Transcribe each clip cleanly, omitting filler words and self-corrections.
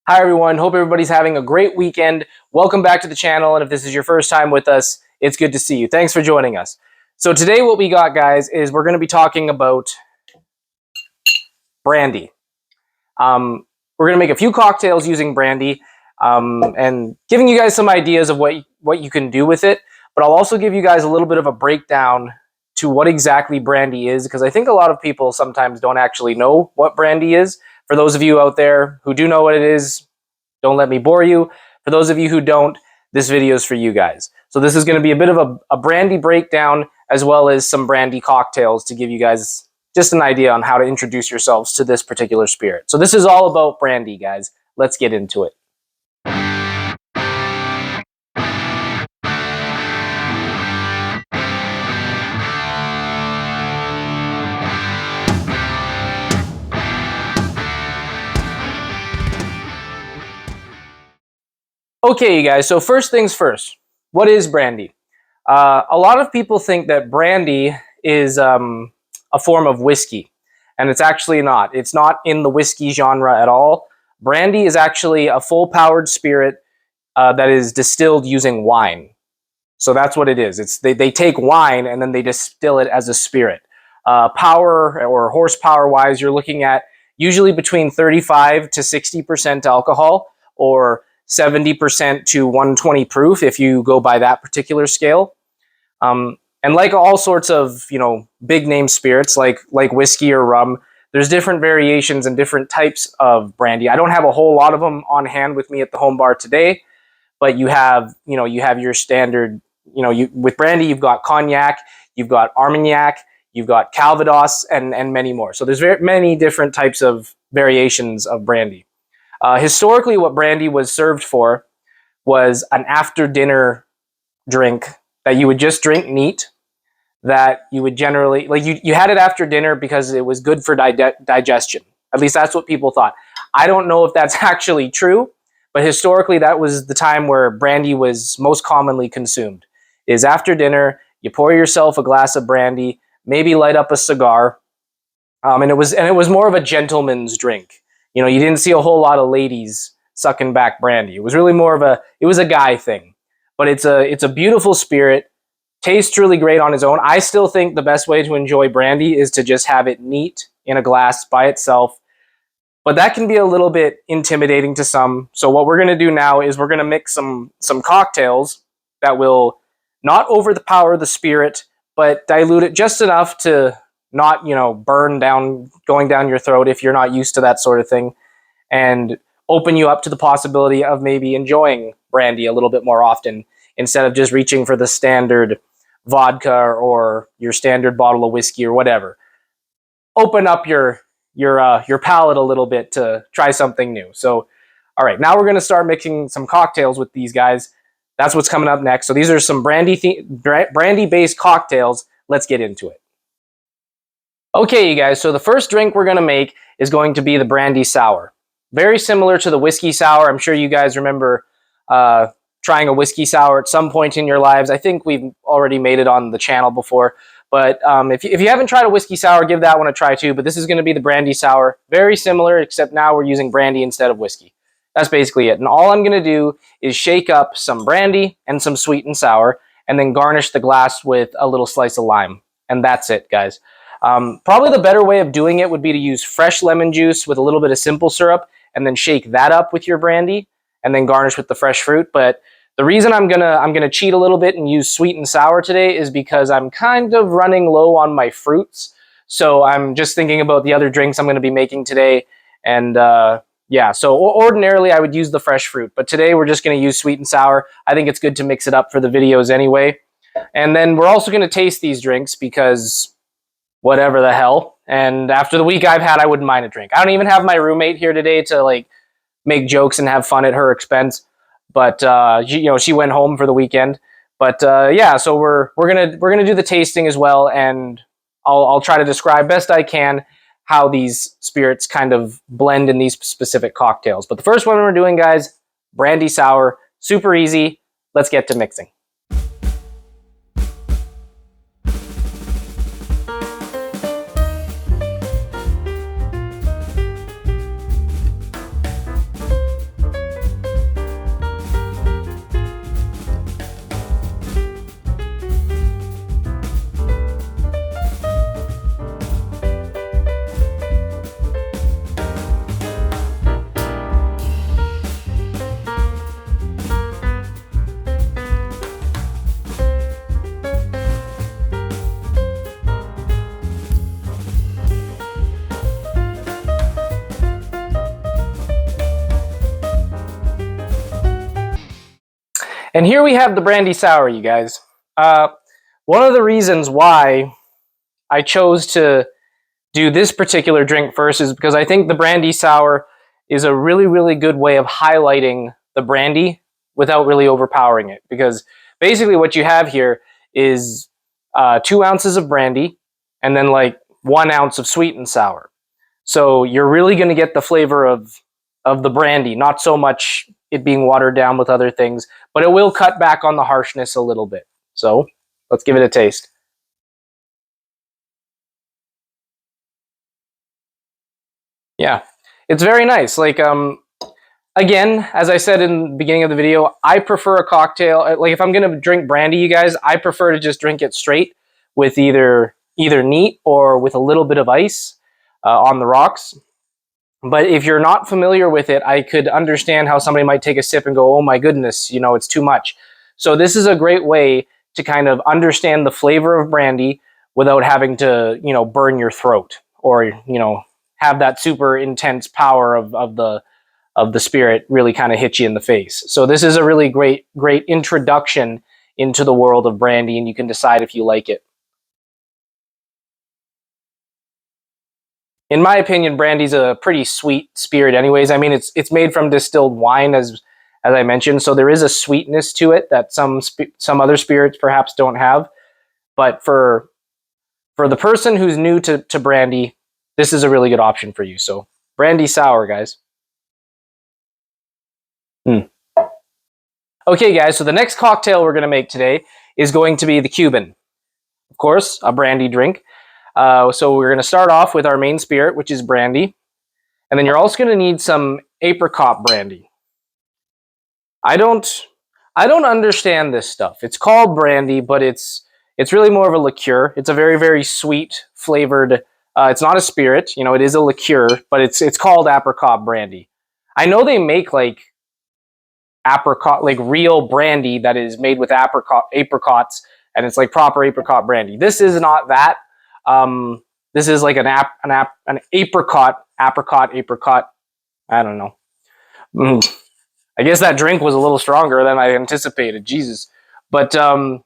Hi everyone, hope everybody's having a great weekend. Welcome back to the channel, and if this is your first time with us, it's good to see you. Thanks for joining us. So today what we got, guys, is we're going to be talking about brandy. We're going to make a few cocktails using brandy and giving you guys some ideas of what you can do with it, but I'll also give you guys a little bit of a breakdown to what exactly brandy is, because I think a lot of people sometimes don't actually know what brandy is. For those of you out there who do know what it is, don't let me bore you. For those of you who don't, this video is for you guys. So this is going to be a bit of a brandy breakdown, as well as some brandy cocktails to give you guys just an idea on how to introduce yourselves to this particular spirit. So this is all about brandy, guys. Let's get into it. Okay, you guys, so first things first, what is brandy? A lot of people think that brandy is a form of whiskey, and it's actually not. It's not in the whiskey genre at all. Brandy is actually a full-powered spirit that is distilled using wine. So that's what it is. They take wine and then they distill it as a spirit. Power or horsepower-wise, you're looking at usually between 35 to 60% alcohol, or 70% to 120 proof if you go by that particular scale. And like all sorts of, big name spirits like whiskey or rum, there's different variations and different types of brandy. I don't have a whole lot of them on hand with me at the home bar today, but you have your standard, with brandy, you've got cognac, you've got Armagnac, you've got Calvados, and many more. So there's very many different types of variations of brandy. Historically, what brandy was served for was an after-dinner drink that you would just drink neat, that you would generally, you had it after dinner because it was good for digestion. At least that's what people thought. I don't know if that's actually true, but historically that was the time where brandy was most commonly consumed. Is after dinner, you pour yourself a glass of brandy, maybe light up a cigar, and it was more of a gentleman's drink. You didn't see a whole lot of ladies sucking back brandy. It was really more of a guy thing. But it's a beautiful spirit. Tastes really great on its own. I still think the best way to enjoy brandy is to just have it neat in a glass by itself. But that can be a little bit intimidating to some. So what we're going to do now is we're going to mix some cocktails that will not overpower the spirit, but dilute it just enough to not, burn down, going down your throat if you're not used to that sort of thing, and open you up to the possibility of maybe enjoying brandy a little bit more often instead of just reaching for the standard vodka or your standard bottle of whiskey or whatever. Open up your palate a little bit to try something new. So, all right, now we're going to start mixing some cocktails with these guys. That's what's coming up next. So these are some brandy-based cocktails. Let's get into it. Okay, you guys, so the first drink we're going to make is going to be the Brandy Sour. Very similar to the whiskey sour. I'm sure you guys remember trying a whiskey sour at some point in your lives. I think we've already made it on the channel before. But if you haven't tried a whiskey sour, give that one a try too. But this is going to be the Brandy Sour. Very similar, except now we're using brandy instead of whiskey. That's basically it. And all I'm going to do is shake up some brandy and some sweet and sour, and then garnish the glass with a little slice of lime. And that's it, guys. Probably the better way of doing it would be to use fresh lemon juice with a little bit of simple syrup, and then shake that up with your brandy, and then garnish with the fresh fruit. But the reason I'm gonna cheat a little bit and use sweet and sour today is because I'm kind of running low on my fruits. So I'm just thinking about the other drinks I'm going to be making today, and yeah. So ordinarily I would use the fresh fruit, but today we're just going to use sweet and sour. I think it's good to mix it up for the videos anyway. And then we're also going to taste these drinks because whatever the hell. And after the week I've had, I wouldn't mind a drink. I don't even have my roommate here today to make jokes and have fun at her expense. But she went home for the weekend. But yeah, so we're gonna do the tasting as well, and I'll try to describe best I can how these spirits kind of blend in these specific cocktails. But the first one we're doing, guys, Brandy Sour, super easy. Let's get to mixing. And here we have the Brandy Sour, you guys. One of the reasons why I chose to do this particular drink first is because I think the Brandy Sour is a really, really good way of highlighting the brandy without really overpowering it. Because basically what you have here is 2 ounces of brandy and then like 1 ounce of sweet and sour. So you're really going to get the flavor of the brandy, not so much it being watered down with other things, but it will cut back on the harshness a little bit. So let's give it a taste. Yeah, it's very nice. Like, again, as I said in the beginning of the video, I prefer a cocktail. Like, if I'm gonna drink brandy, you guys, I prefer to just drink it straight with either neat or with a little bit of ice on the rocks. But if you're not familiar with it, I could understand how somebody might take a sip and go, "Oh my goodness, you know, it's too much." So this is a great way to kind of understand the flavor of brandy without having to, you know, burn your throat or, you know, have that super intense power of the spirit really kind of hit you in the face. So this is a really great introduction into the world of brandy, and you can decide if you like it. In my opinion, brandy's a pretty sweet spirit anyways. I mean, it's made from distilled wine as I mentioned, so there is a sweetness to it that some other spirits perhaps don't have. But for the person who's new to brandy, this is a really good option for you. So Brandy Sour, guys. Mm. Okay, guys, so the next cocktail we're going to make today is going to be the Cuban. Of course, a brandy drink. So we're going to start off with our main spirit, which is brandy. And then you're also going to need some apricot brandy. I don't understand this stuff. It's called brandy, but it's really more of a liqueur. It's a very, very sweet flavored. It's not a spirit, you know. It is a liqueur, but it's called apricot brandy. I know they make like apricot, like real brandy that is made with apricots, and it's like proper apricot brandy. This is not that. This is like an apricot. I don't know. I guess that drink was a little stronger than I anticipated. Jesus. But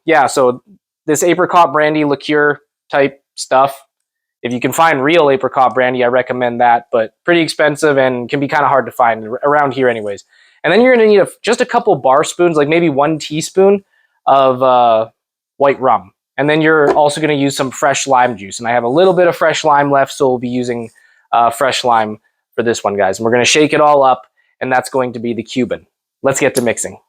yeah, so this apricot brandy liqueur type stuff. If you can find real apricot brandy, I recommend that, but pretty expensive and can be kind of hard to find around here anyways. And then you're going to need just a couple bar spoons, like maybe 1 teaspoon of white rum. And then you're also going to use some fresh lime juice. And I have a little bit of fresh lime left, so we'll be using fresh lime for this one, guys. And we're going to shake it all up, and that's going to be the Cuban. Let's get to mixing.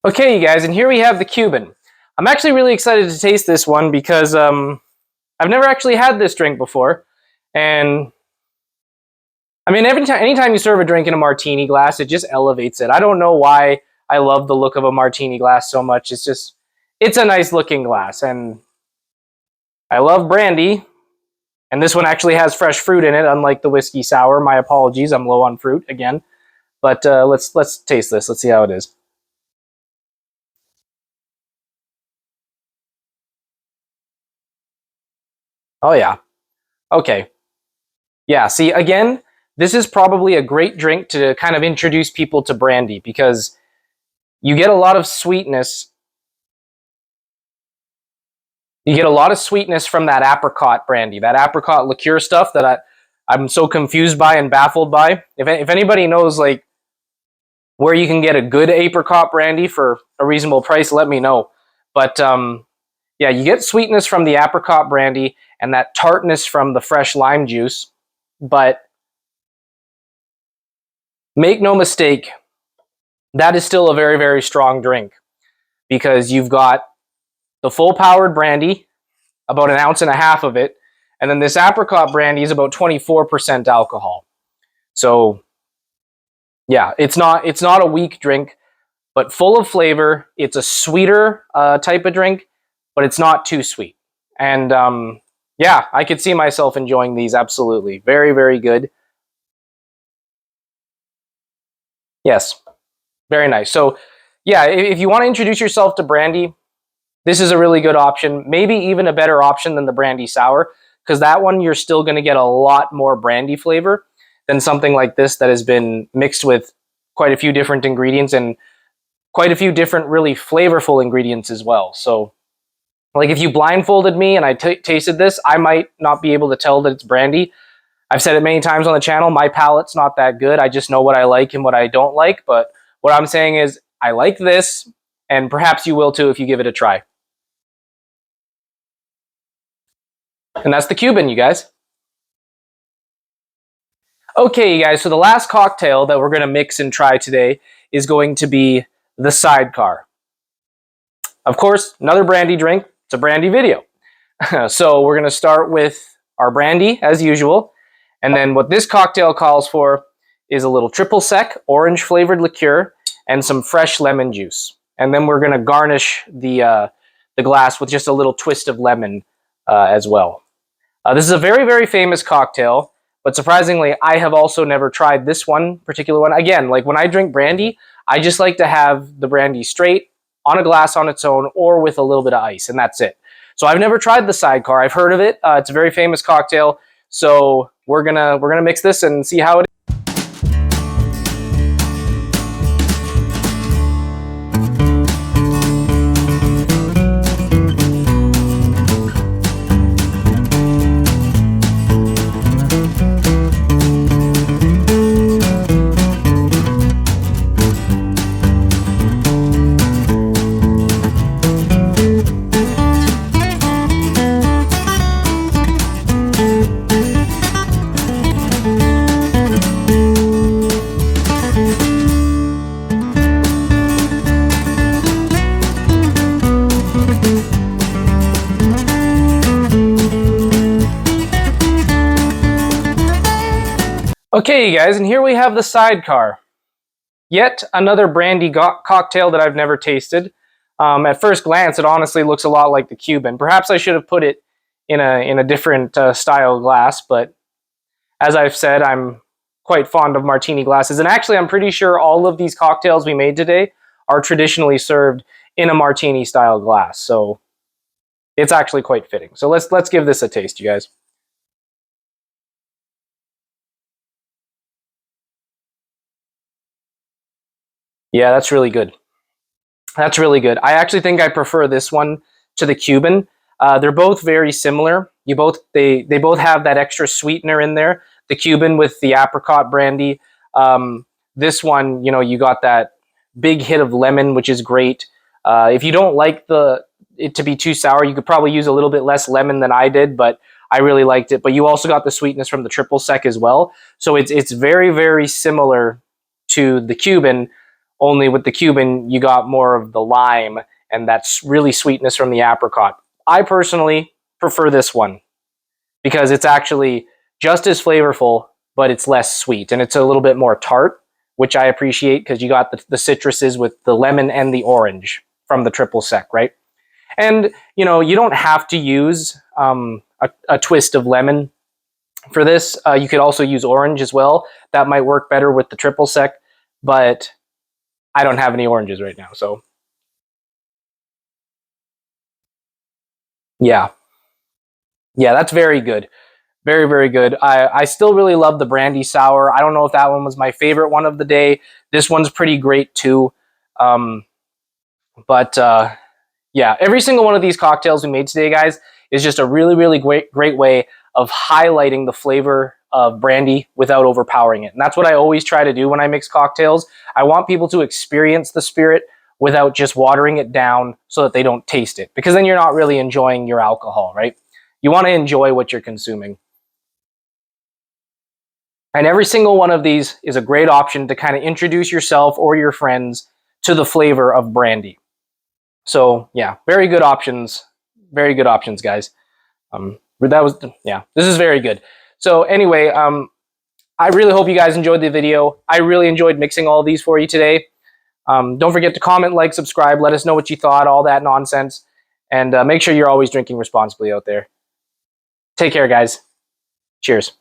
Okay, you guys, and here we have the Cuban. I'm actually really excited to taste this one because I've never actually had this drink before. And I mean, anytime you serve a drink in a martini glass, it just elevates it. I don't know why I love the look of a martini glass so much. It's a nice looking glass. And I love brandy. And this one actually has fresh fruit in it, unlike the whiskey sour. My apologies, I'm low on fruit again. But let's taste this. Let's see how it is. Oh yeah. Okay. Yeah, see, again, this is probably a great drink to kind of introduce people to brandy because you get a lot of sweetness. You get a lot of sweetness from that apricot brandy, that apricot liqueur stuff that I'm so confused by and baffled by. If anybody knows like where you can get a good apricot brandy for a reasonable price, let me know. But yeah, you get sweetness from the apricot brandy and that tartness from the fresh lime juice. But make no mistake, that is still a very, very strong drink. because you've got the full powered brandy, about 1.5 ounces of it, and then this apricot brandy is about 24% alcohol. So yeah, it's not a weak drink, but full of flavor. It's a sweeter type of drink, but it's not too sweet. And yeah, I could see myself enjoying these, absolutely. Very, very good. Yes, very nice. So yeah, if you want to introduce yourself to brandy, this is a really good option. Maybe even a better option than the Brandy Sour, because that one you're still going to get a lot more brandy flavor than something like this that has been mixed with quite a few different ingredients and quite a few different really flavorful ingredients as well. So like if you blindfolded me and I tasted this, I might not be able to tell that it's brandy. I've said it many times on the channel, my palate's not that good. I just know what I like and what I don't like. But what I'm saying is I like this, and perhaps you will too if you give it a try. And that's the Cuban, you guys. Okay, you guys, so the last cocktail that we're going to mix and try today is going to be the Sidecar. Of course, another brandy drink. It's a brandy video. So we're going to start with our brandy, as usual. And then what this cocktail calls for is a little triple sec, orange-flavored liqueur, and some fresh lemon juice. And then we're going to garnish the glass with just a little twist of lemon as well. This is a very, very famous cocktail, but surprisingly, I have also never tried this one particular one. Again, like when I drink brandy, I just like to have the brandy straight on a glass on its own or with a little bit of ice, and that's it. So I've never tried the Sidecar. I've heard of it. It's a very famous cocktail. So we're gonna mix this and see how it is. Okay, you guys, and here we have the Sidecar. Yet another brandy cocktail that I've never tasted. At first glance, it honestly looks a lot like the Cuban. Perhaps I should have put it in a different style glass, but as I've said, I'm quite fond of martini glasses. And actually, I'm pretty sure all of these cocktails we made today are traditionally served in a martini style glass. So it's actually quite fitting. So let's give this a taste, you guys. Yeah, that's really good. That's really good. I actually think I prefer this one to the Cuban. They're both very similar. They both have that extra sweetener in there. The Cuban with the apricot brandy. This one, you know, you got that big hit of lemon, which is great. If you don't like it to be too sour, you could probably use a little bit less lemon than I did, but I really liked it. But you also got the sweetness from the triple sec as well. So it's very, very similar to the Cuban. Only with the Cuban, you got more of the lime and that's really sweetness from the apricot. I personally prefer this one because it's actually just as flavorful, but it's less sweet and it's a little bit more tart, which I appreciate because you got the citruses with the lemon and the orange from the triple sec, right? And, you know, you don't have to use a twist of lemon for this. You could also use orange as well. That might work better with the triple sec, but I don't have any oranges right now, so yeah. Yeah, that's very good. Very, very good. I still really love the Brandy Sour. I don't know if that one was my favorite one of the day. This one's pretty great too. Um, but yeah, every single one of these cocktails we made today, guys, is just a really, really great way of highlighting the flavor of brandy without overpowering it. And that's what I always try to do when I mix cocktails. I want people to experience the spirit without just watering it down so that they don't taste it, because then you're not really enjoying your alcohol, right? You want to enjoy what you're consuming. And every single one of these is a great option to kind of introduce yourself or your friends to the flavor of brandy. So yeah, very good options. Very good options, guys. That was, yeah, this is very good. So anyway, I really hope you guys enjoyed the video. I really enjoyed mixing all these for you today. Don't forget to comment, like, subscribe. Let us know what you thought, all that nonsense. And make sure you're always drinking responsibly out there. Take care, guys. Cheers.